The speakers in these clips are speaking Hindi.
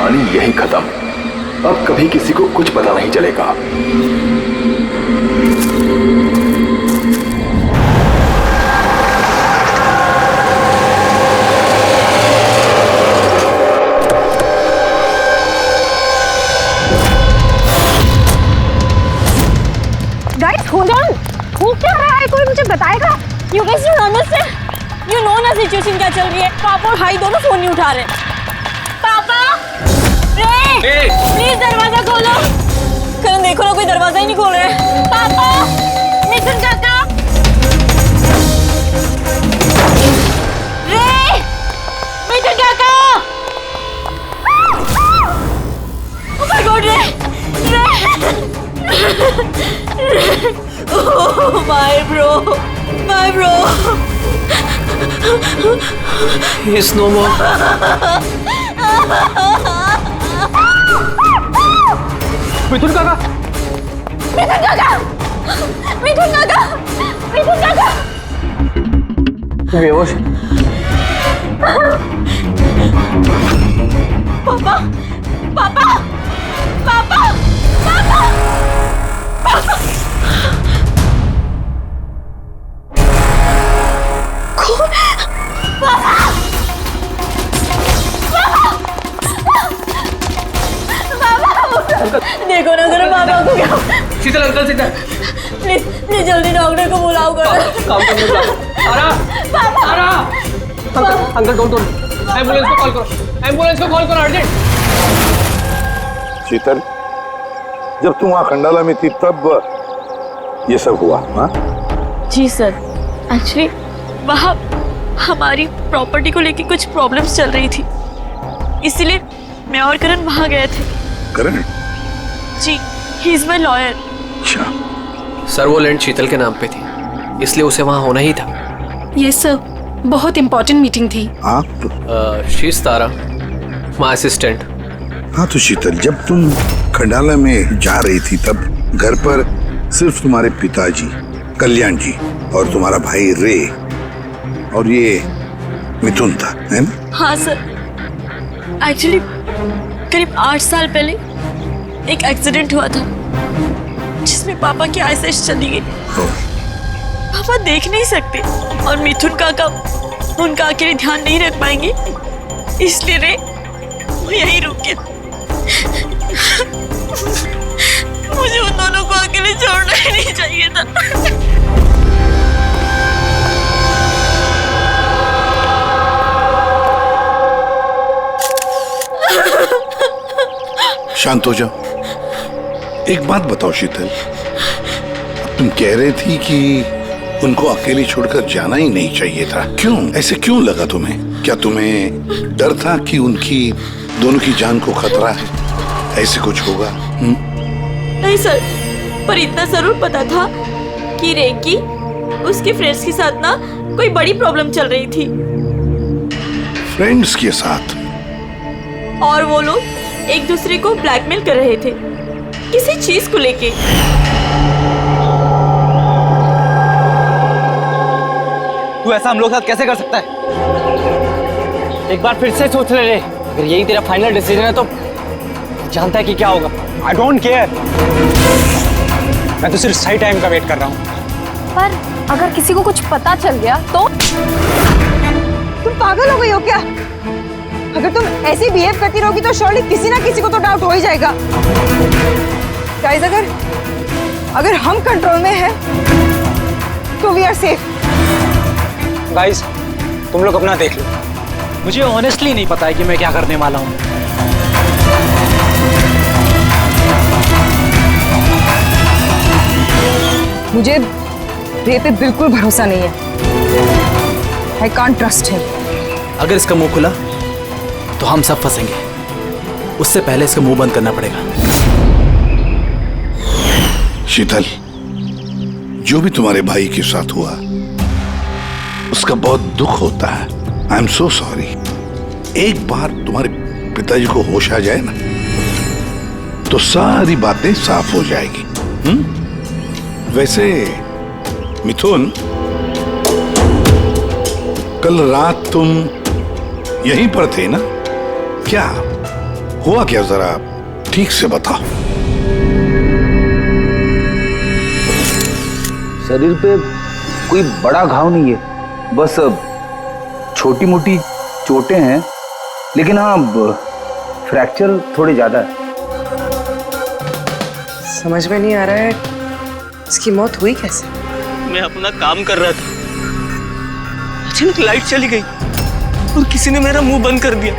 कहानी यही खत्म। अब कभी किसी को कुछ पता नहीं चलेगा। गाइस होल्ड ऑन, हो क्या रहा है? कोई मुझे बताएगा? You guys don't understand. You know ना सिचुएशन क्या चल रही है। पापा और भाई दोनों फोन नहीं उठा रहे। पापा, रे, प्लीज दरवाजा खोलो। करण देखो ना, कोई दरवाजा ही नहीं खोल रहा है। पापा, मिथुन काका, रे, मिथुन काका। Oh my God, रे। Oh my bro. He's no more. मिथुन काका, बेहोश। पापा, पापा, पापा, पापा, पापा। देखो ना जरा पापा को क्या। शीतल अंकल सीधा। प्लीज प्लीज जल्दी डॉक्टर को बुलाओ करो। काम करने जाओ। आरा, पापा, आरा। अंकल डोंट एम्बुलेंस को कॉल करो। एम्बुलेंस को कॉल करो अर्जेंट। शीतल, जब तुम वहाँ खंडाला में थी तब ये सब हुआ? हाँ जी सर, एक्चुअली वहाँ हमारी प्रॉपर्टी को लेके कुछ प्रॉब्लम्स चल रही थी, इसीलिए मैं और करण वहाँ गए थे। करण? जी, ही इज माय लॉयर। अच्छा। सर वो लैंड शीतल के नाम पे थी, इसलिए उसे वहाँ होना ही था। ये सर, बहुत इंपॉर्टेंट मीटिंग थी। आप? शीज तारा, माय असिस्टेंट। हाँ तो शीतल, जब तुम खंडाला में जा रही थी तब घर पर सिर्फ तुम्हारे पिताजी कल्याण जी और तुम्हारा भाई रे और ये मिथुन था, है ना? हाँ सर, एक्चुअली करीब 8 साल पहले एक एक्सीडेंट हुआ था जिसमें पापा की आईसाइट चली गई। पापा देख नहीं सकते और मिथुन काका उनका अकेले ध्यान नहीं रख पाएंगे, इसलिए रे वो यहीं रुक गया। मुझे उन दोनों को अकेले छोड़ना ही नहीं चाहिए था। शांत हो जाओ। एक बात बताओ शीतल, तुम कह रही थी कि उनको अकेले छोड़कर जाना ही नहीं चाहिए था, क्यों? ऐसे क्यों लगा तुम्हें? क्या तुम्हें डर था कि उनकी दोनों की जान को खतरा है, ऐसे कुछ होगा? नहीं सर, पर इतना जरूर पता था कि रेकी उसके फ्रेंड्स के साथ ना कोई बड़ी प्रॉब्लम चल रही थी। फ्रेंड्स के साथ? और वो लोग एक दूसरे को ब्लैकमेल कर रहे थे किसी चीज को लेके। तू ऐसा हम लोग साथ कैसे कर सकता है? एक बार फिर से सोच ले, अगर यही तेरा फाइनल डिसीजन है तो जानता है कि क्या होगा। आई डोंट केयर, मैं तो सिर्फ सही टाइम का वेट कर रहा हूँ। पर अगर किसी को कुछ पता चल गया तो? तुम पागल हो गई हो क्या? अगर तुम ऐसे बिहेव करती रहोगी तो श्योरली किसी ना किसी को तो डाउट हो ही जाएगा। गाइस, अगर हम कंट्रोल में हैं तो वी आर सेफ। गाइस, तुम लोग अपना देख लो, मुझे ऑनेस्टली नहीं पता है कि मैं क्या करने वाला हूँ। मुझे रे पे बिल्कुल भरोसा नहीं है। I can't trust him. अगर इसका मुंह खुला तो हम सब फंसेंगे, उससे पहले इसका मुंह बंद करना पड़ेगा। शीतल, जो भी तुम्हारे भाई के साथ हुआ उसका बहुत दुख होता है। I am so sorry. एक बार तुम्हारे पिताजी को होश आ जाए ना तो सारी बातें साफ हो जाएगी। वैसे मिथुन, कल रात तुम यहीं पर थे ना? क्या हुआ क्या, जरा ठीक से बताओ। शरीर पे कोई बड़ा घाव नहीं है, बस छोटी मोटी चोटें हैं, लेकिन हाँ फ्रैक्चर थोड़े ज्यादा है। समझ में नहीं आ रहा है इसकी मौत हुई कैसे। मैं अपना काम कर रहा था, अचानक लाइट चली गई और किसी ने मेरा मुंह बंद कर दिया।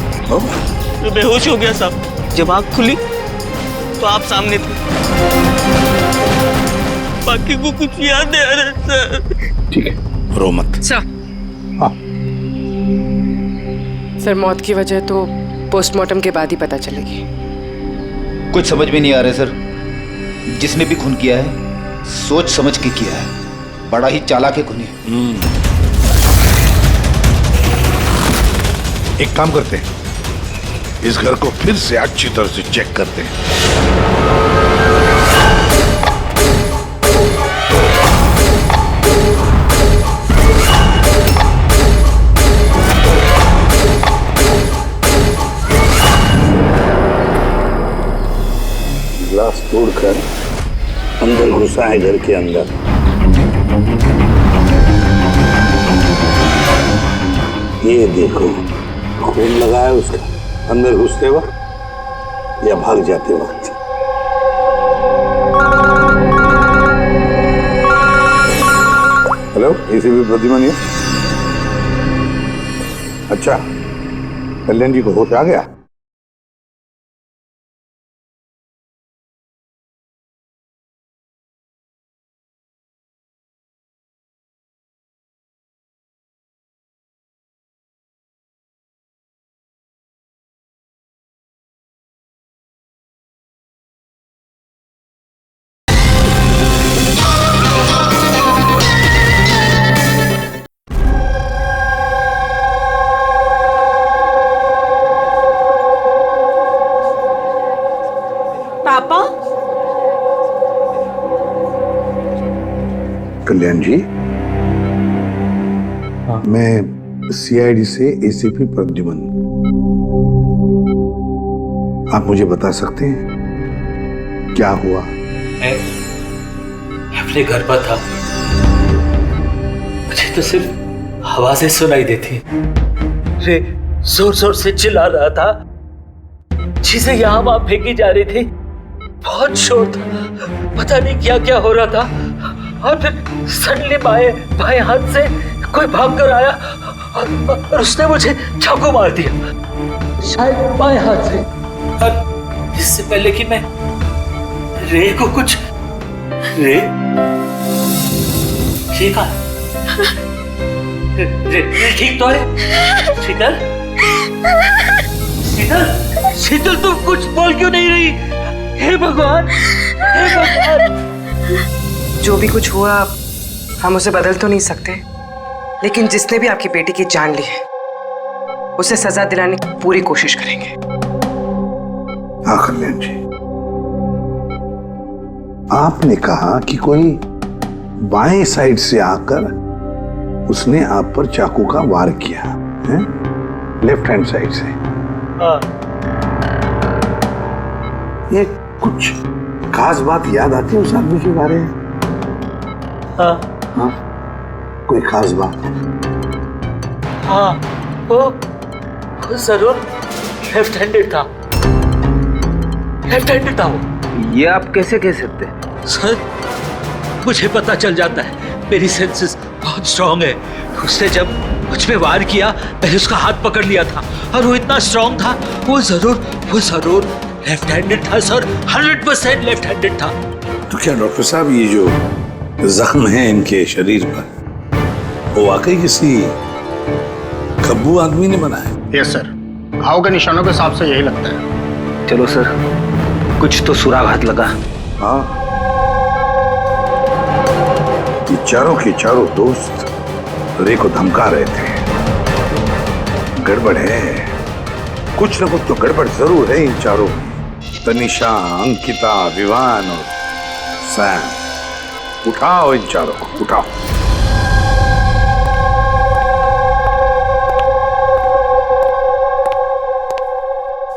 मैं बेहोश हो गया साहब। जब आँख खुली तो आप सामने थे। बाकी को कुछ याद नहीं आ रहा सर। ठीक है, रो मत। सर मौत की वजह तो पोस्टमार्टम के बाद ही पता चलेगी। कुछ समझ में नहीं आ रहा है सर। जिसने भी खून किया है सोच समझ के किया है, बड़ा ही चालाक है खूनी। एक काम करते हैं, इस घर को फिर से अच्छी तरह से चेक करते हैं। ग्लास तोड़कर अंदर घुसा है घर के अंदर। ये देखो, खून लगा है उसका अंदर घुसते वक्त या भाग जाते वक्त। हेलो, एसीपी प्रतिमा। अच्छा, कल्याण जी को होश आ गया? पापा, कल्याण जी, मैं सीआईडी से एसीपी प्रद्युमन। आप मुझे बता सकते हैं क्या हुआ? मैं अपने घर पर था, मुझे तो सिर्फ आवाजें सुनाई देती। रे जोर जोर से चिल्ला रहा था, चीजें यहाँ वहां फेंकी जा रही थी, बहुत शोर था, पता नहीं क्या क्या हो रहा था। और फिर सडनली बाएं हाथ से कोई भाग कर आया और उसने मुझे चाकू मार दिया, शायद बाएं हाथ से। और इससे पहले कि मैं रे को कुछ रे ठीक है, रे ठीक तो है? शीतल, शीतल, शीतल, तुम कुछ बोल क्यों नहीं रही? हे भगवान, हे भगवान। जो भी कुछ हुआ हम उसे बदल तो नहीं सकते, लेकिन जिसने भी आपकी बेटी की जान ली है उसे सजा दिलाने की पूरी कोशिश करेंगे। हाँ कल्याण जी, आपने कहा कि कोई बाएं साइड से आकर उसने आप पर चाकू का वार किया है, लेफ्ट हैंड साइड से। ये कुछ खास बात याद आती है उस आदमी के बारे में? हाँ, कोई खास बात? हाँ, वो जरूर लेफ्ट हैंडेड था, लेफ्ट हैंडेड था वो। ये आप कैसे कह सकते हैं? सर, मुझे पता चल जाता है, मेरी सेंसेस बहुत स्ट्रांग है। उसने जब मुझ पे वार किया, मैंने उसका हाथ पकड़ लिया था और वो इतना स्ट्रांग था, वो जरूर लेफ्ट हैंडेड था सर, 100% लेफ्ट हैंडेड था। तो क्या डॉक्टर साहब, ये जो जख्म है इनके शरीर पर, वो वाकई किसी खब्बू आदमी ने बनाया? यस सर, घाव के निशानों के हिसाब से यही लगता है। चलो सर, कुछ तो सुराग लगा। हाँ, ये चारों के चारों दोस्त रे को धमका रहे थे। गड़बड़ है, कुछ न कुछ तो गड़बड़ जरूर है इन चारों में। तनिषा, अंकिता, विवान और सैम। उठाओ इन चारों को, उठाओ।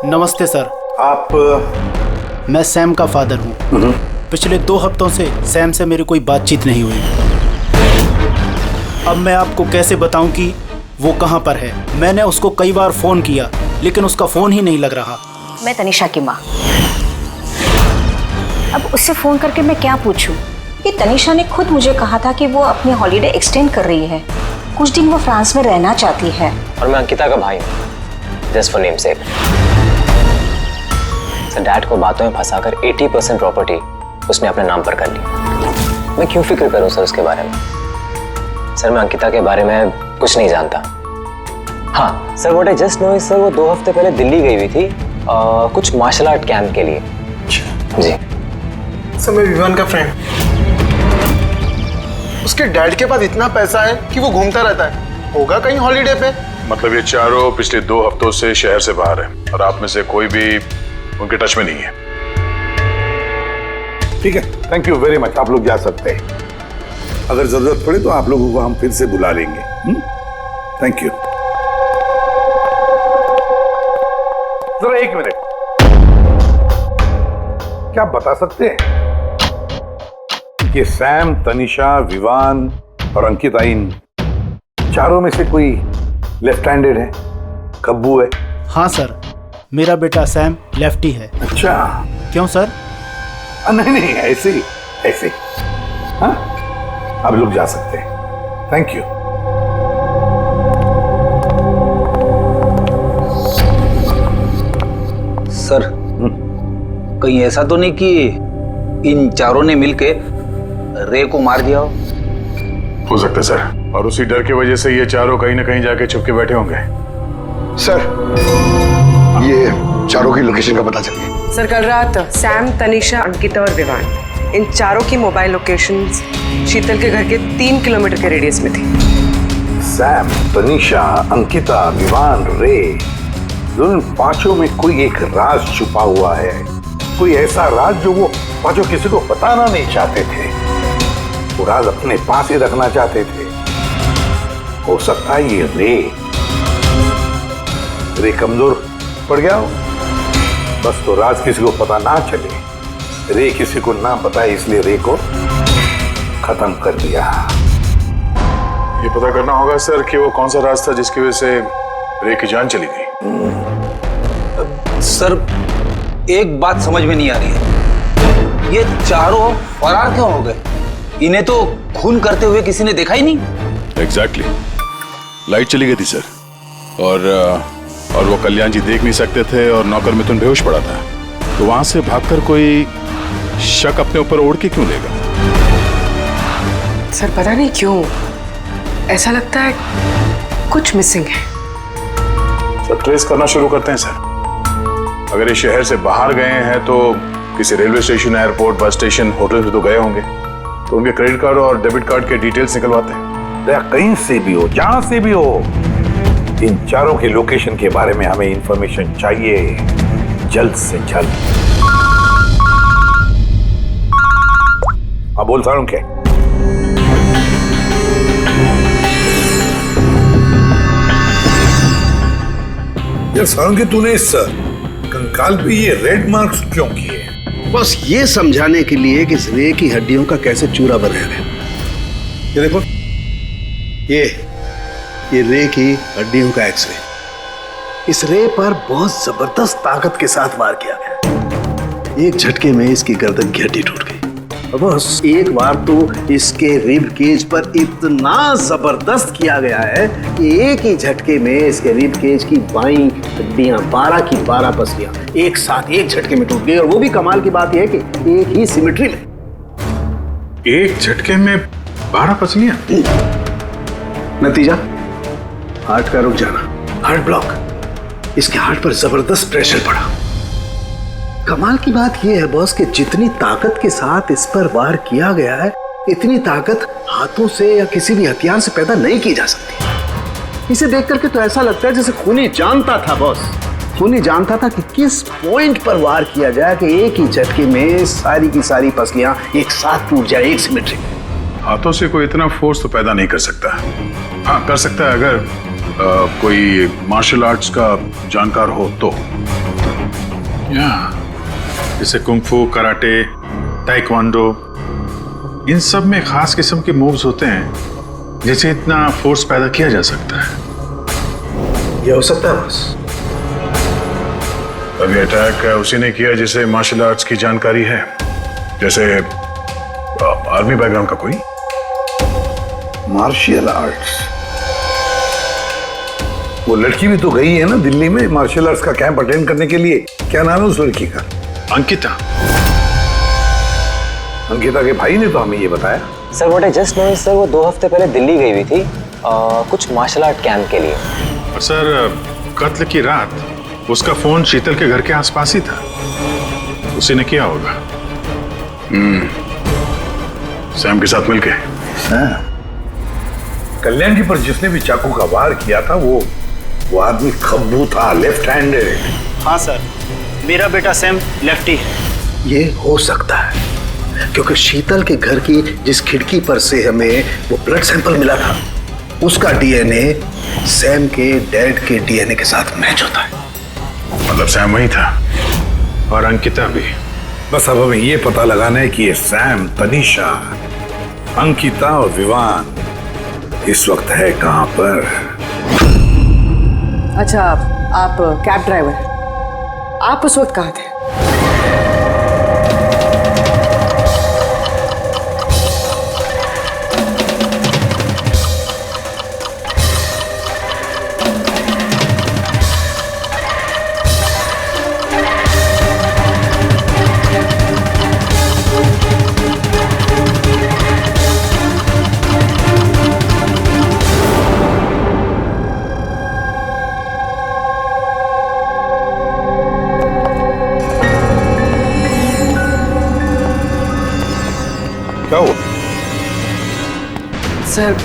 नमस्ते सर। आप मैं सैम का फादर हूँ। पिछले 2 हफ्तों से सैम से मेरी कोई बातचीत नहीं हुई। अब मैं आपको कैसे बताऊं कि वो कहाँ पर है। मैंने उसको कई बार फ़ोन किया लेकिन उसका फ़ोन ही नहीं लग रहा। मैं तनिषा की माँ। अब उससे फ़ोन करके मैं क्या पूछूं? कि तनिषा ने खुद मुझे कहा था कि वो अपनी हॉलीडे एक्सटेंड कर रही है, कुछ दिन वो फ्रांस में रहना चाहती है। और मैं अंकिता का भाई हूँ, just for name sec. Sir dad को बातों में फंसाकर 80% प्रॉपर्टी उसने अपने नाम पर कर ली। मैं क्यों फिक्र करूं सर उसके बारे में? सर मैं अंकिता के बारे में कुछ नहीं जानता। हाँ sir, what I just know is sir वो 2 हफ्ते पहले दिल्ली गई हुई थी कुछ मार्शल आर्ट कैंप के लिए। जी सर मैं विवान का फ्रेंड। उसके डैड के पास इतना पैसा है कि वो घूमता रहता है। होगा कहीं हॉलीडे पे। मतलब ये चारों पिछले 2 हफ्तों से शहर से बाहर है और आप में से कोई भी उनके टच में नहीं है। ठीक है, थैंक यू वेरी मच। आप लोग जा सकते हैं। अगर जरूरत पड़े तो आप लोगों को हम फिर से बुला लेंगे। Thank you. जरा 1 मिनट, क्या आप बता सकते हैं कि सैम, तनिषा, विवान और अंकिता इन चारों में से कोई लेफ्ट हैंडेड है? कब्बू है? हाँ सर, मेरा बेटा सैम लेफ्टी है। अच्छा, क्यों सर? नहीं नहीं, ऐसे ही ऐसे ही। हाँ, आप लोग जा सकते हैं। Thank you. सर कहीं ऐसा तो नहीं कि इन चारों ने मिलके रे को मार दिया हो सकता है सर, और उसी डर की वजह से ये चारों कहीं ना कहीं जाके छुप के बैठे होंगे। सर ये चारों की लोकेशन का पता चल गया। सर कल रात सैम, तनिषा, अंकिता और विवान, इन चारों की मोबाइल लोकेशंस शीतल के घर के 3 किलोमीटर के रेडियस में थी। सैम, तनिषा, अंकिता, विवान, रे, उन पांचों में कोई एक राज छुपा हुआ है। कोई ऐसा राज जो वो पांचों किसी को बताना नहीं चाहते थे। वो राज अपने पास ही रखना चाहते थे। हो सकता है ये रे कमजोर पड़ गया हो, बस तो राज किसी को पता ना चले। रे किसी को ना बताए, इसलिए रे को खत्म कर दिया। ये पता करना होगा सर कि वो कौन सा राज था जिसकी वजह से रे की जान चली गई। सर एक बात समझ में नहीं आ रही है, ये चारों फरार क्यों हो गए? इन्हें तो खून करते हुए किसी ने देखा ही नहीं। एग्जैक्टली, लाइट चली गई थी सर, और वो कल्याण जी देख नहीं सकते थे और नौकर मिथुन बेहोश पड़ा था, तो वहां से भागकर कोई शक अपने ऊपर ओढ़ के क्यों लेगा? सर पता नहीं क्यों ऐसा लगता है कुछ मिसिंग है। सर ट्रेस करना शुरू करते हैं सर। अगर ये शहर से बाहर गए हैं तो किसी railway station, airport, bus station, hotel में तो गए होंगे, तो उनके क्रेडिट कार्ड और डेबिट कार्ड के डिटेल्स निकलवाते हैं। कहीं से भी हो, जहां से भी हो, इन चारों के लोकेशन के बारे में हमें इंफॉर्मेशन चाहिए जल्द से जल्द। अब बोल सारूं क्या? यार सारूं, तूने इस कंकाल पे ये रेड मार्क्स क्यों किए? बस ये समझाने के लिए कि इस रे की हड्डियों का कैसे चूरा बना है। ये देखो, ये रे की हड्डियों का एक्सरे। इस रे पर बहुत जबरदस्त ताकत के साथ वार किया गया। एक झटके में इसकी गर्दन की हड्डी टूट गई। बस एक बार तो इसके रिब केज पर इतना जबरदस्त किया गया है कि एक ही झटके में इसके रिब केज की बाईं हड्डियां 12 की 12 पसलियां एक साथ एक झटके में टूट गई। और वो भी कमाल की बात यह है कि एक ही सिमेट्री में। एक झटके में 12 पसलियां? नतीजा हार्ट का रुक जाना, हार्ट ब्लॉक। इसके हार्ट पर जबरदस्त प्रेशर पड़ा। कमाल की बात यह है बॉस कि जितनी ताकत के साथ इस पर वार किया गया है, इतनी ताकत हाथों से या किसी भी हथियार से पैदा नहीं की जा सकती। इसे देख करके तो ऐसा लगता है जैसे खूनी जानता था बॉस। खूनी जानता था कि किस पॉइंट पर वार किया जाए कि एक ही झटके में सारी की सारी पसलियां एक साथ टूट जाए, एक सिमेट्री। हाथों से कोई इतना फोर्स तो पैदा नहीं कर सकता। हाँ कर सकता है अगर कोई मार्शल आर्ट्स का जानकार हो तो। जैसे कुंफू, कराटे, ताइक्वांडो, इन सब में खास किस्म के मूव्स होते हैं जिससे इतना फोर्स पैदा किया जा सकता है। ये हो सकता है बस। अभी अटैक उसी ने किया जिसे मार्शल आर्ट्स की जानकारी है, जैसे आर्मी बैकग्राउंड का कोई। Martial arts? वो लड़की भी तो गई है ना दिल्ली में मार्शल आर्ट्स का कैंप अटेंड करने के लिए। क्या नाम है उस लड़की का? अंकिता। अंकिता के भाई ने तो हमें ये बताया। Sir what I just know sir, वो 2 हफ्ते पहले दिल्ली गई हुई थी कुछ मार्शल आर्ट कैंप के लिए। और सर कत्ल की रात उसका फोन शीतल के घर के आसपास ही था, उसी ने किया होगा। सैम के साथ मिलके। कल्याण की पर जिसने भी चाकू का वार किया था वो आदमी खब्बू था, लेफ्ट हैंडेड। हाँ सर, मेरा बेटा सैम लेफ्टी है। ये हो सकता है क्योंकि शीतल के घर की जिस खिड़की पर से हमें वो ब्लड सैंपल मिला था उसका डीएनए सैम के डैड के डीएनए के साथ मैच होता है। मतलब सैम वही था और अंकिता भी। बस अब हमें ये पता लगाना है कि ये सैम, तनीषा, अंकिता और विवान इस वक्त है कहां पर। अच्छा, आप कैब ड्राइवर, आप उस वक्त कहाँ थे? क्या हुआ? सर,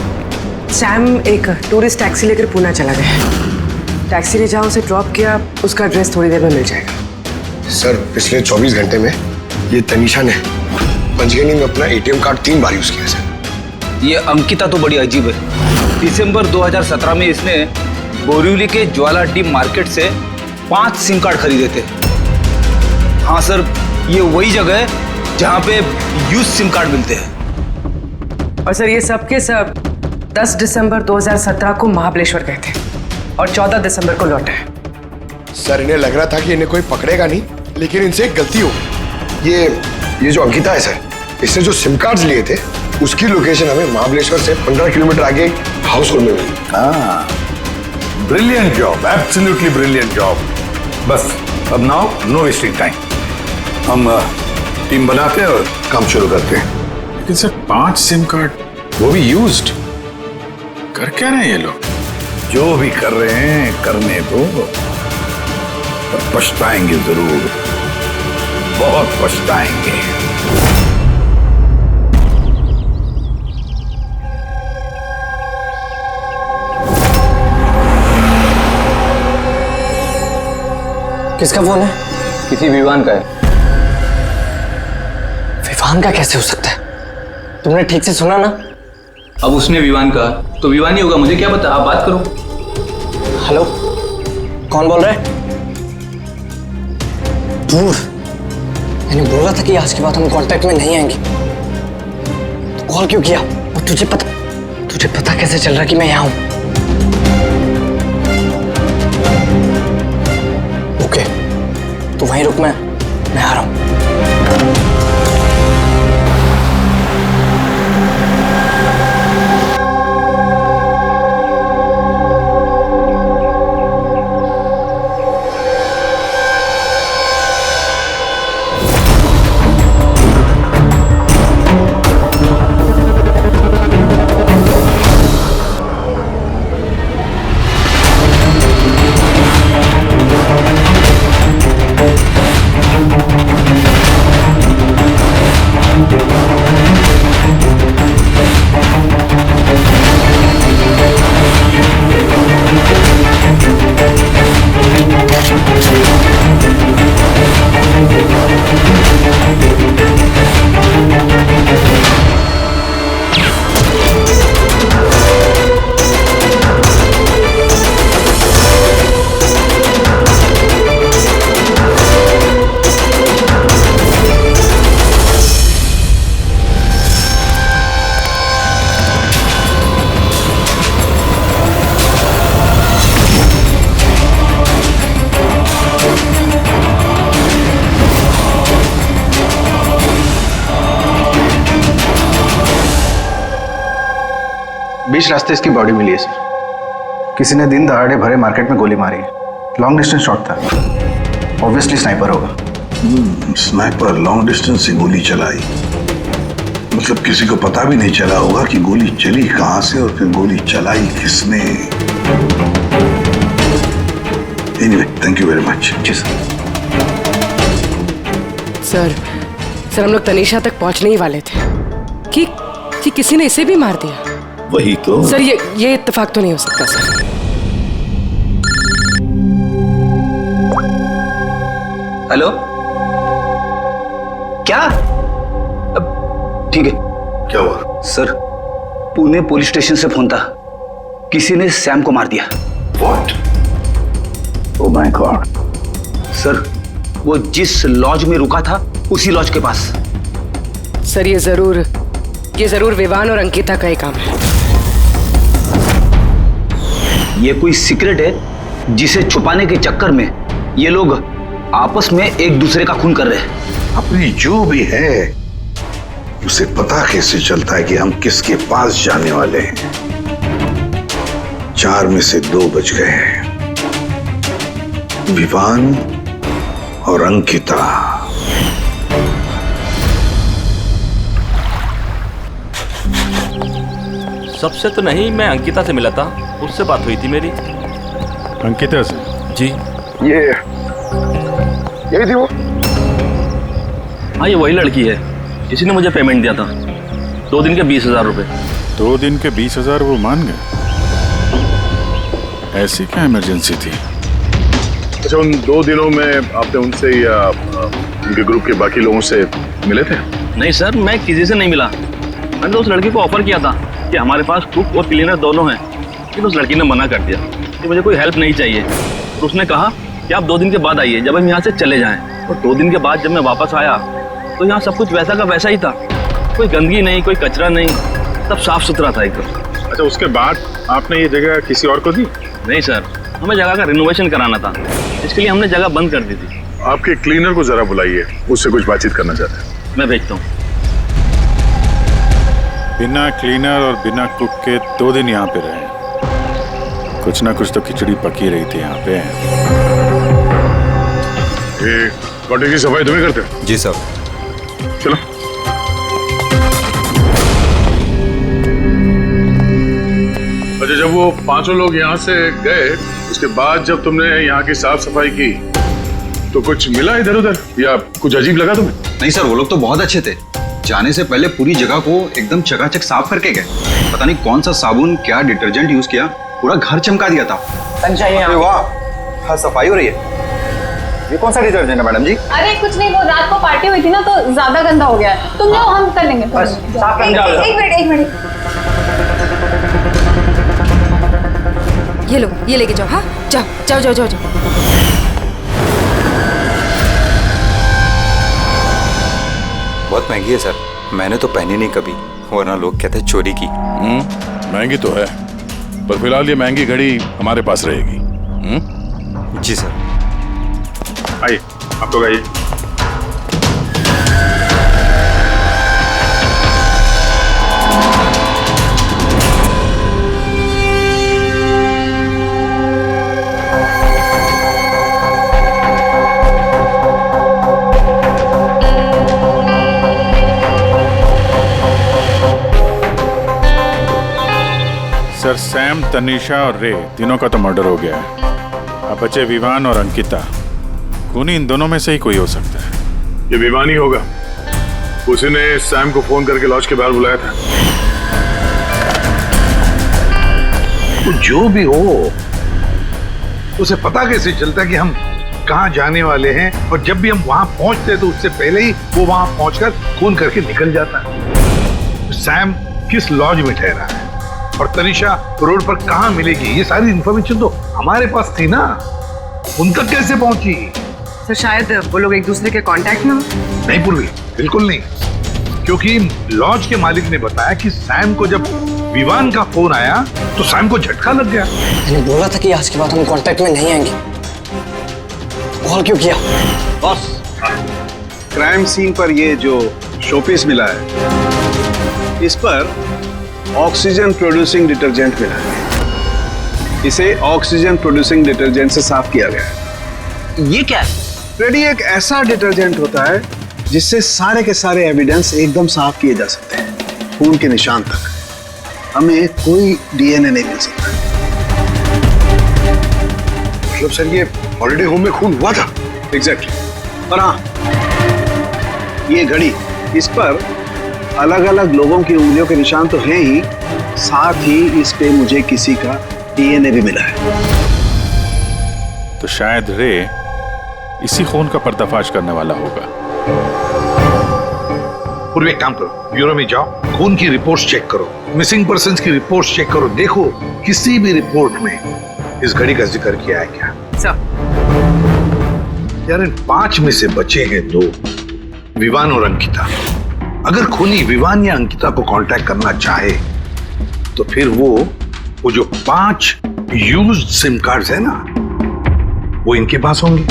सैम एक टूरिस्ट टैक्सी लेकर पूना चला गया। टैक्सी ने जहाँ उसे ड्रॉप किया उसका एड्रेस थोड़ी देर में मिल जाएगा। सर, पिछले 24 घंटे में ये तनीषा ने पंचगनी में अपना एटीएम कार्ड 3 बार यूज किया सर। ये अंकिता तो बड़ी अजीब है। दिसंबर 2017 में इसने बोरिवली के ज्वाला डी मार्केट से 5 सिम कार्ड खरीदे थे। हाँ सर, ये वही जगह है जहाँ पे यूज सिम कार्ड मिलते हैं। और सर ये सब के सब 10 दिसंबर 2017 को महाबलेश्वर गए थे और 14 दिसंबर को लौटे। सर इन्हें लग रहा था कि इन्हें कोई पकड़ेगा नहीं, लेकिन इनसे एक गलती हो गई। ये जो अंकिता है सर, इसने जो सिम कार्ड्स लिए थे उसकी लोकेशन हमें महाबलेश्वर से 15 किलोमीटर आगे हाउस होल्ड में मिली। हाँ, brilliant job, absolutely brilliant job. बस अब नाउ नो वेस्टिंग टाइम, हम टीम बनाते हैं और काम शुरू करते हैं। लेकिन सर 5 सिम कार्ड, वो भी यूज्ड, कर क्या रहे हैं ये लोग? जो भी कर रहे हैं करने दो, पर पछताएंगे जरूर, बहुत पछताएंगे। किसका फोन है? किसी विवान का है। विवान का कैसे हो सकता है? तुमने ठीक से सुना ना? अब उसने विवान कहा तो विवान ही होगा, मुझे क्या पता। आप बात करो। हेलो, कौन बोल रहा है? दूर। मैंने बोला था कि आज के बाद हम कांटेक्ट में नहीं आएंगे, तो कॉल क्यों किया? और तुझे पता कैसे चल रहा कि मैं यहाँ हूं? ओके, तो वहीं रुक, मैं आ रहा हूं। बीच रास्ते इसकी बॉडी मिली है सर। किसी ने दिन दहाड़े भरे मार्केट में गोली मारी है। लॉन्ग डिस्टेंस शॉट था, ऑब्वियसली स्नाइपर होगा। स्नाइपर लॉन्ग डिस्टेंस से गोली चलाई, मतलब किसी को पता भी नहीं चला होगा कि गोली चली कहां से और फिर गोली चलाई किसने। Anyway, thank you very much. जी सर। सर हम लोग तनीषा तक पहुंचने ही वाले थे कि किसी ने इसे भी मार दिया। वही तो सर, ये इत्तेफाक तो नहीं हो सकता सर। हेलो, क्या? ठीक है। क्या हुआ? सर, पुणे पुलिस स्टेशन से फोन था, किसी ने सैम को मार दिया। What? Oh my God. Sir, वो जिस लॉज में रुका था उसी लॉज के पास। सर, ये जरूर विवान और अंकिता का ही काम है। ये कोई सीक्रेट है जिसे छुपाने के चक्कर में ये लोग आपस में एक दूसरे का खून कर रहे हैं। अपनी जो भी है उसे पता कैसे चलता है कि हम किसके पास जाने वाले हैं? 4 में से 2 बच गए हैं, विवान और अंकिता। सबसे तो नहीं, मैं अंकिता से मिला था, उससे बात हुई थी मेरी। अंकिता से? जी। यही थी वो? हाँ, ये वही लड़की है, इसी ने मुझे पेमेंट दिया था, 2 दिन के 20,000 रुपए। 2 दिन के 20,000 वो मान गए? ऐसी क्या इमरजेंसी थी? अच्छा, उन 2 दिनों में आपने उनसे या उनके ग्रुप के बाकी लोगों से मिले थे? नहीं सर, मैं किसी से नहीं मिला। मैंने तो उस लड़की को ऑफर किया था कि हमारे पास कुक और क्लीनर दोनों हैं, लेकिन उस लड़की ने मना कर दिया कि मुझे कोई हेल्प नहीं चाहिए। तो उसने कहा कि आप 2 दिन के बाद आइए, जब हम यहाँ से चले जाएं। और 2 दिन के बाद जब मैं वापस आया तो यहाँ सब कुछ वैसा का वैसा ही था, कोई गंदगी नहीं, कोई कचरा नहीं, सब साफ सुथरा था एकदम। अच्छा, उसके बाद आपने ये जगह किसी और को दी? नहीं सर, हमें जगह का रिनोवेशन कराना था, इसके लिए हमने जगह बंद कर दी थी। आपके क्लीनर को जरा बुलाइए, उससे कुछ बातचीत करना चाहते हैं। मैं भेजता हूँ। बिना क्लीनर और बिना कुक के 2 दिन यहाँ पे रहे, कुछ ना कुछ तो खिचड़ी पकी रही थी यहाँ पे। क्वार्टर की सफाई तुम्हें करते हो? जी सर। चलो। अच्छा, जब वो 5 लोग यहाँ से गए, उसके बाद जब तुमने यहाँ की साफ सफाई की तो कुछ मिला इधर उधर या कुछ अजीब लगा तुम्हें? नहीं सर, वो लोग तो बहुत अच्छे थे, जाने से पहले पूरी जगह को एकदम चकाचक साफ करके गए। पता नहीं कौन सा साबुन, क्या डिटर्जेंट यूज किया, पूरा घर चमका दिया था। वाह, हाँ, सफाई हो रही है। ये कौन सा डिटर्जेंट है मैडम जी? अरे कुछ नहीं, वो रात को पार्टी हुई थी ना तो ज्यादा गंदा हो गया है। तुम जाओ, हम कर लेंगे। बस, साफ करके जाओ। एक मिनट। ये लो, ये लेके जाओ। हाँ, जाओ। बहुत महंगी है सर, मैंने तो पहनी नहीं कभी, वरना लोग कहते हैं चोरी की। महंगी तो है, पर फिलहाल ये महंगी घड़ी हमारे पास रहेगी। जी सर। आइए, आप लोग आइए। सर, सैम, तनीषा और रे तीनों का तो मर्डर हो गया है। अब बचे विवान और अंकिता। खूनी इन दोनों में से ही कोई हो सकता है। ये विवान ही होगा, उसी ने सैम को फोन करके लॉज के बाहर बुलाया था। तो जो भी हो, उसे पता कैसे चलता है कि हम कहाँ जाने वाले हैं? और जब भी हम वहां पहुंचते हैं तो उससे पहले ही वो वहां पहुंचकर फोन करके निकल जाता है। सैम किस लॉज में ठहरा है और तनीषा रोड पर कहाँ मिलेगी, ये सारी इंफॉर्मेशन तो हमारे पास थी ना, उन तक कैसे पहुंची? सर, शायद वो लोग एक दूसरे के कांटेक्ट में हो। नहीं पूर्वी, बिल्कुल नहीं, क्योंकि लॉज के मालिक ने बताया कि सैम को जब विवान का फोन आया तो सैम को झटका लग गया। मैंने बोला था कि आज के बाद हम कांटेक्ट में नहीं आएंगे। कॉल क्यों किया? बॉस, क्राइम सीन पर ये जो शोपीस मिला है, इस पर ऑक्सीजन प्रोड्यूसिंग डिटर्जेंट मिला है। इसे ऑक्सीजन प्रोड्यूसिंग डिटर्जेंट से साफ किया गया है। ये क्या है? फ्रेडी, एक ऐसा डिटर्जेंट होता है जिससे सारे के सारे एविडेंस एकदम साफ किए जा सकते हैं, खून के निशान तक। हमें कोई डीएनए नहीं मिल सकता। मतलब सर ये हॉलिडे होम में खून हुआ था? एग्जैक्टली। पर हाँ, ये घड़ी, इस पर अलग अलग लोगों की उंगलियों के निशान तो हैं ही, साथ ही इस पे मुझे किसी का डीएनए भी मिला है। तो शायद रे इसी खून का पर्दाफाश करने वाला होगा। पूर्व एक काम करो, ब्यूरो में जाओ, खून की रिपोर्ट्स चेक करो, मिसिंग पर्सन्स की रिपोर्ट्स चेक करो, देखो किसी भी रिपोर्ट में इस घड़ी का जिक्र किया है क्या। यार इन 5 में से बचे हैं 2, विवान और अंकिता। अगर खूनी विवान या अंकिता को कांटेक्ट करना चाहे तो फिर वो जो 5 यूज्ड सिम कार्ड्स है ना, वो इनके पास होंगे।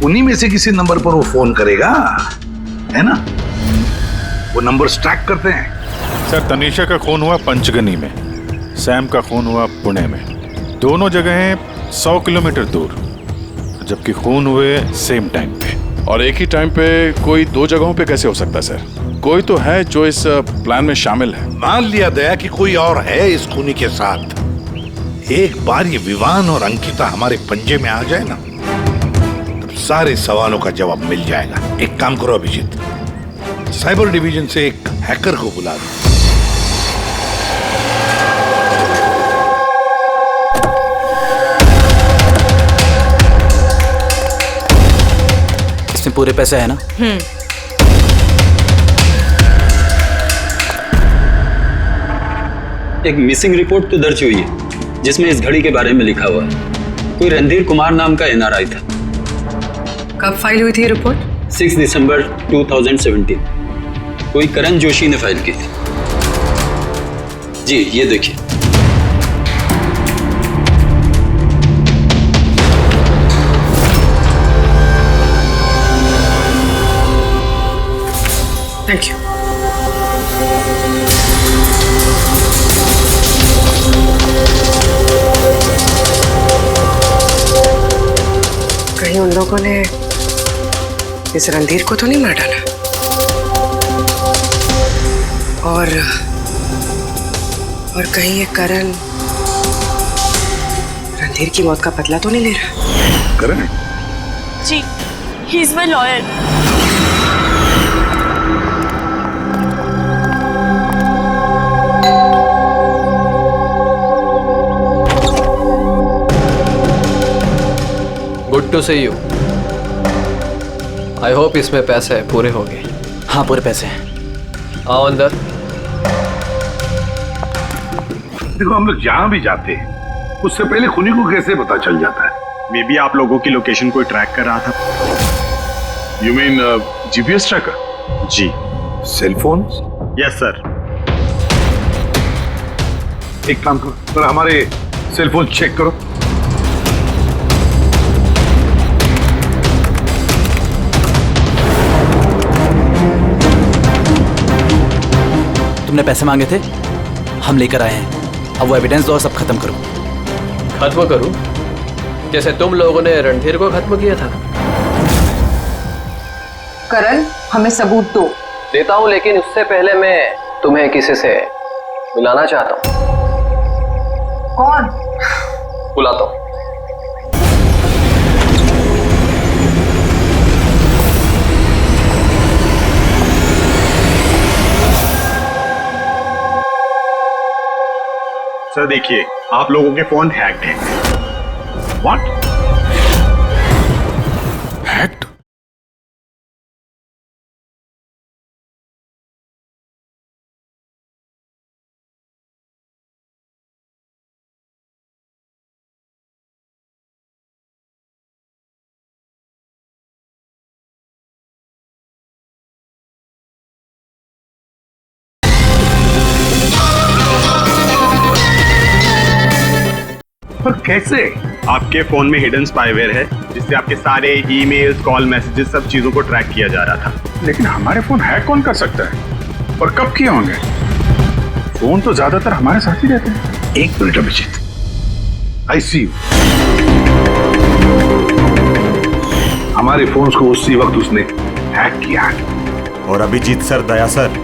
उन्हीं में से किसी नंबर पर वो फोन करेगा, है ना? वो नंबर ट्रैक करते हैं। सर, तनीषा का खून हुआ पंचगनी में, सैम का खून हुआ पुणे में। दोनों जगहें 100 किलोमीटर दूर, जबकि खून हुए सेम टाइम पे। और एक ही टाइम पे कोई 2 जगहों पे कैसे हो सकता है सर? कोई तो है जो इस प्लान में शामिल है। मान लिया दया कि कोई और है इस खूनी के साथ। एक बार ये विवान और अंकिता हमारे पंजे में आ जाए ना, तब सारे सवालों का जवाब मिल जाएगा। एक काम करो अभिजीत, साइबर डिवीजन से एक हैकर को बुला दो। इसमें पूरे पैसे है ना? एक मिसिंग रिपोर्ट तो दर्ज हुई है जिसमें इस घड़ी के बारे में लिखा हुआ है। कोई रणधीर कुमार नाम का एनआरआई था। कब फाइल हुई थी रिपोर्ट? 6 दिसंबर 2017। कोई करण जोशी ने फाइल की थी। जी ये देखिए। Thank you. कहीं उन लोगों ने इस रणधीर को तो नहीं मार डाला? और कहीं ये करण रणधीर की मौत का बदला तो नहीं ले रहा? करण? जी, he is my lawyer. Good to see you. I hope इसमें पैसे पूरे हो गए। हाँ, पूरे पैसे हैं। आओ अंदर। देखो, हम लोग जहां भी जाते हैं उससे पहले खूनी को कैसे पता चल जाता है? मे बी आप लोगों की लोकेशन कोई ट्रैक कर रहा था। You mean GPS tracker? जी। Cell phone? Yes sir. एक काम करो, पर हमारे सेल फोन चेक करो। तुमने पैसे मांगे थे, हम लेकर आए हैं। अब वो एविडेंस दो और सब खत्म करो। खत्म करूं? जैसे तुम लोगों ने रणधीर को खत्म किया था। करण, हमें सबूत दो। देता हूं, लेकिन उससे पहले मैं तुम्हें किसी से मिलाना चाहता हूं। कौन? बुलाता हूं। सर देखिए, आप लोगों के फोन हैक्ड हैं। व्हाट? हैक्ड? पर कैसे? आपके फोन में हिडन स्पाईवेयर है जिससे आपके सारे ईमेल्स, कॉल, मैसेजेस, सब चीजों को ट्रैक किया जा रहा था। लेकिन हमारे फोन हैक कौन कर सकता है? और कब किए होंगे? फोन तो ज्यादातर हमारे साथ ही रहते हैं। एक minute Abhijit, I see you. हमारे फोन्स को उसी वक्त उसने हैक किया है। और अभिजीत सर, दया सर,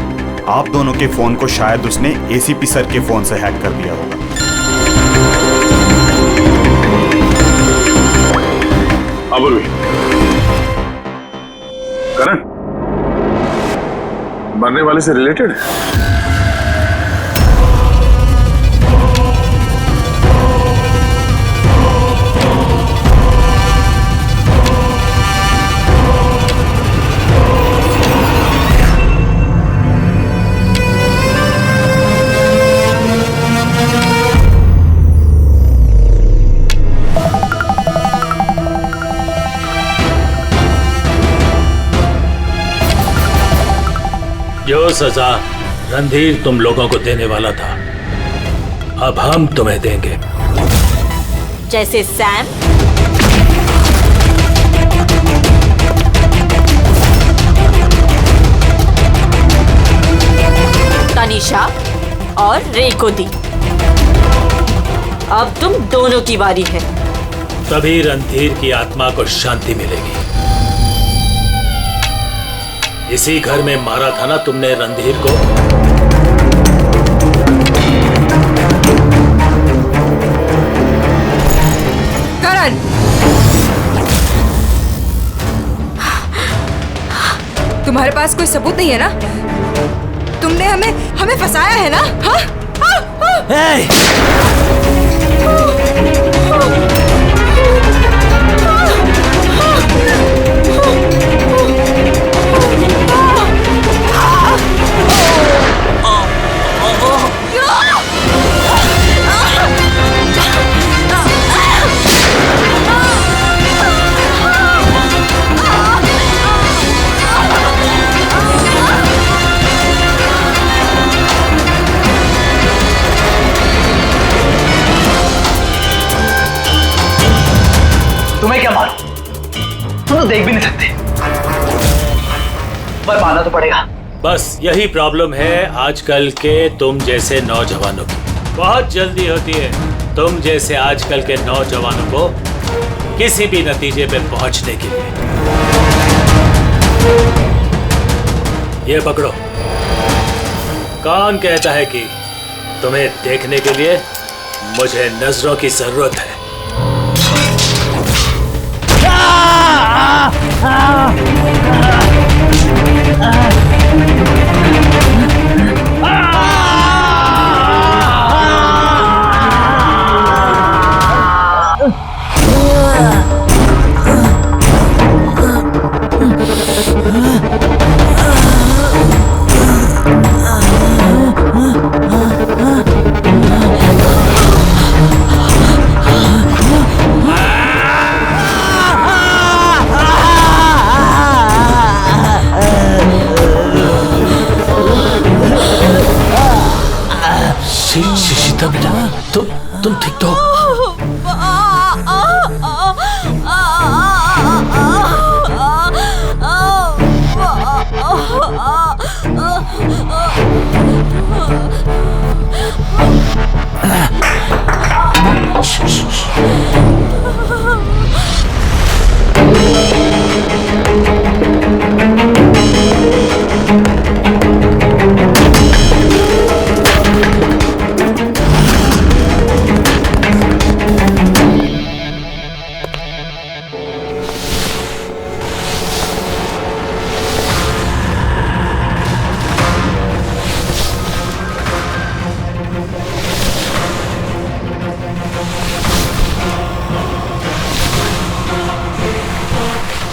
आप दोनों के फोन को शायद उसने एसीपी सर के फोन से हैक कर दिया होगा। अबुल करण मरने वाले से रिलेटेड है? जो सजा रणधीर तुम लोगों को देने वाला था, अब हम तुम्हें देंगे। जैसे सैम, तनीषा और रे को दी। अब तुम दोनों की बारी है। तभी रणधीर की आत्मा को शांति मिलेगी। इसी घर में मारा था ना तुमने रणधीर को? करण, तुम्हारे पास कोई सबूत नहीं है ना? तुमने हमें फंसाया है ना? हाँ? तुम्हें क्या मालूम? तुम तो देख भी नहीं सकते, पर मानना तो पड़ेगा। बस यही प्रॉब्लम है आजकल के तुम जैसे नौजवानों की। बहुत जल्दी होती है तुम जैसे आजकल के नौजवानों को किसी भी नतीजे पे पहुंचने के लिए। ये पकड़ो। कौन कहता है कि तुम्हें देखने के लिए मुझे नजरों की जरूरत है? शीतल बेटा, तुम ठीक तो?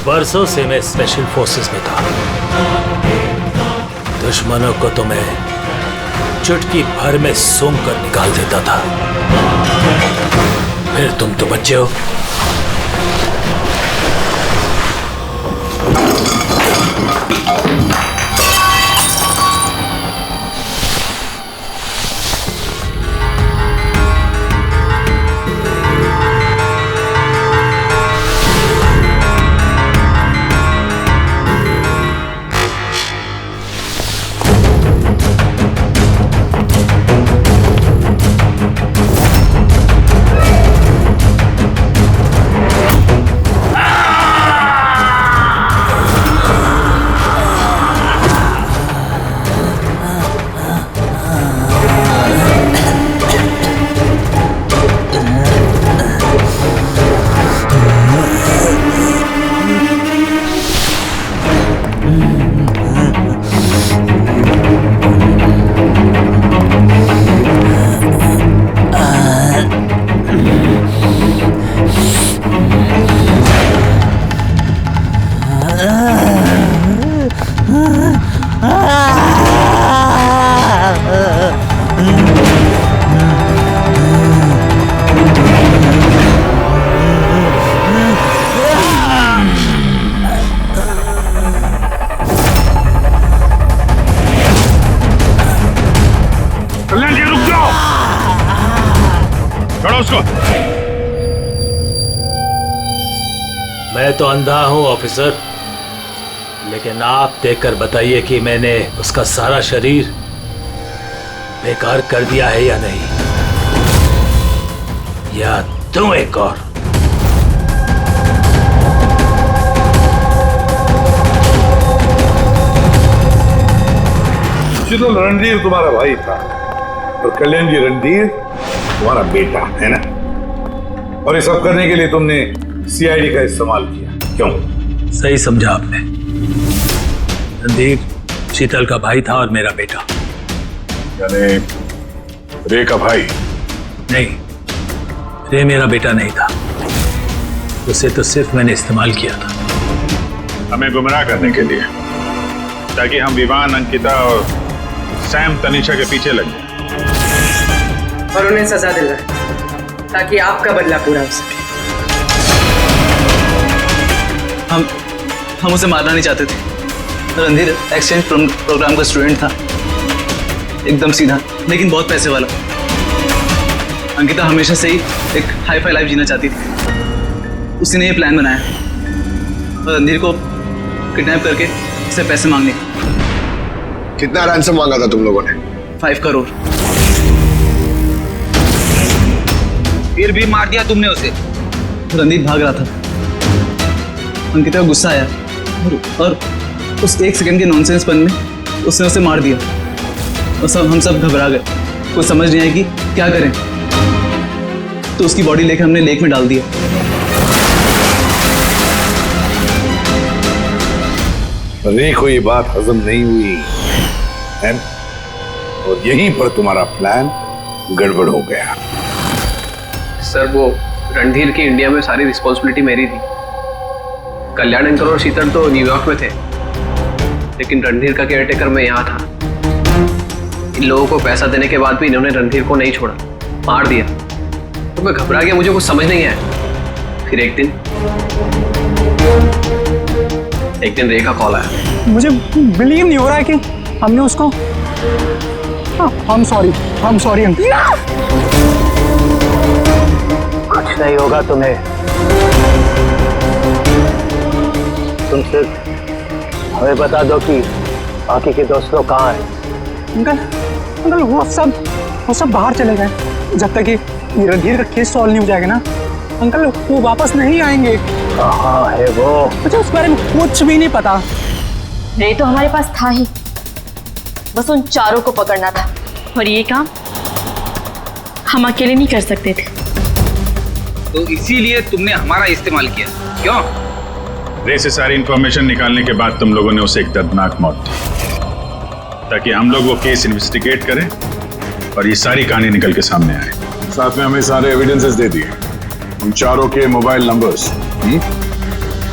बरसों से मैं स्पेशल फोर्सेस में था। दुश्मनों को तो मैं चुटकी भर में सूंघ कर निकाल देता था। फिर तुम तो बच्चे हो। मैं तो अंधा हूं ऑफिसर, लेकिन आप देखकर बताइए कि मैंने उसका सारा शरीर बेकार कर दिया है या नहीं, या तुम एक और। शीतल, रणधीर तुम्हारा भाई था और कल्याण जी रणधीर तुम्हारा बेटा है ना। और ये सब करने के लिए तुमने सीआईडी का इस्तेमाल किया, क्यों? सही समझा आपने। रणधीर शीतल का भाई था और मेरा बेटा। यानी रे का भाई? नहीं, रे मेरा बेटा नहीं था, उसे तो सिर्फ मैंने इस्तेमाल किया था। हमें गुमराह करने के लिए, ताकि हम विवान, अंकिता और सैम तनीषा के पीछे लग जाए और उन्हें सजा दिलवाए, ताकि आपका बदला पूरा हो सके। हम उसे मारना नहीं चाहते थे। रणधीर एक्सचेंज प्रोग्राम का स्टूडेंट था, एकदम सीधा लेकिन बहुत पैसे वाला। अंकिता हमेशा से ही एक हाई फाई लाइफ जीना चाहती थी। उसी ने ये प्लान बनाया और रणधीर को किडनैप करके उससे पैसे मांगने। कितना रैंसम मांगा था तुम लोगों ने? 5 करोड़। फिर भी मार दिया तुमने उसे। रणधीर भाग रहा था, अंकिता को गुस्सा आया और उस 1 सेकंड के नॉनसेंसपन में उसने उसे मार दिया। और हम सब घबरा गए, कुछ समझ नहीं आई कि क्या करें। तो उसकी बॉडी लेकर हमने लेक में डाल दिया। रे को ये बात हजम नहीं हुई है और यहीं पर तुम्हारा प्लान गड़बड़ हो गया। सर, वो रणधीर की इंडिया में सारी रिस्पॉन्सिबिलिटी मेरी थी। कल्याण अंकल और शीतल तो न्यूयॉर्क में थे, लेकिन रणधीर का केयरटेकर मैं यहाँ था। इन लोगों को पैसा देने के बाद भी इन्होंने रणधीर को नहीं छोड़ा, मार दिया। तो मैं घबरा गया, मुझे कुछ समझ नहीं आया। फिर एक दिन रे का कॉल आया। मुझे बिलीव नहीं हो रहा है कि हमने उसको। I'm sorry uncle. कुछ नहीं होगा तुम्हें, तुम सिर्फ हमें बता दो कि बाकी के दोस्त लोग कहाँ हैं। अंकल वो सब बाहर चले गए जब तक कि रणधीर का केस सॉल्व नहीं हो जाएगा ना। अंकल वो वापस नहीं आएंगे। कहाँ है वो? मुझे उस बारे में कुछ भी नहीं पता। रे तो हमारे पास था ही, बस उन चारों को पकड़ना था, और ये काम हम अकेले नहीं कर सकते थे। तो इसीलिए तुमने हमारा इस्तेमाल किया, क्यों? रे से सारी इंफॉर्मेशन निकालने के बाद तुम लोगों ने उसे एक दर्दनाक मौत दी, ताकि हम लोग वो केस इन्वेस्टिगेट करें और ये सारी कहानी निकल के सामने आए। साथ में हमें सारे एविडेंसेस दे दिए, उन चारों के मोबाइल नंबर्स,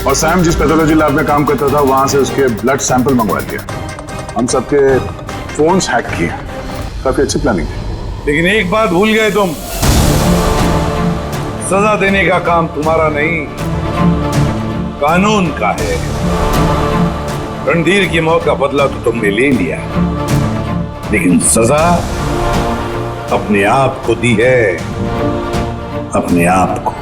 और सैम जिस पैथोलॉजी लैब में काम करता था वहां से उसके ब्लड सैंपल मंगवा दिया। हम सबके फोन्स हैक किए। काफी अच्छी प्लानिंग थी। लेकिन एक बात भूल गए तुम, सजा देने का काम तुम्हारा नहीं, कानून का है। रणधीर की मौत का बदला तो तुमने ले लिया, लेकिन सजा अपने आप को दी है, अपने आप को।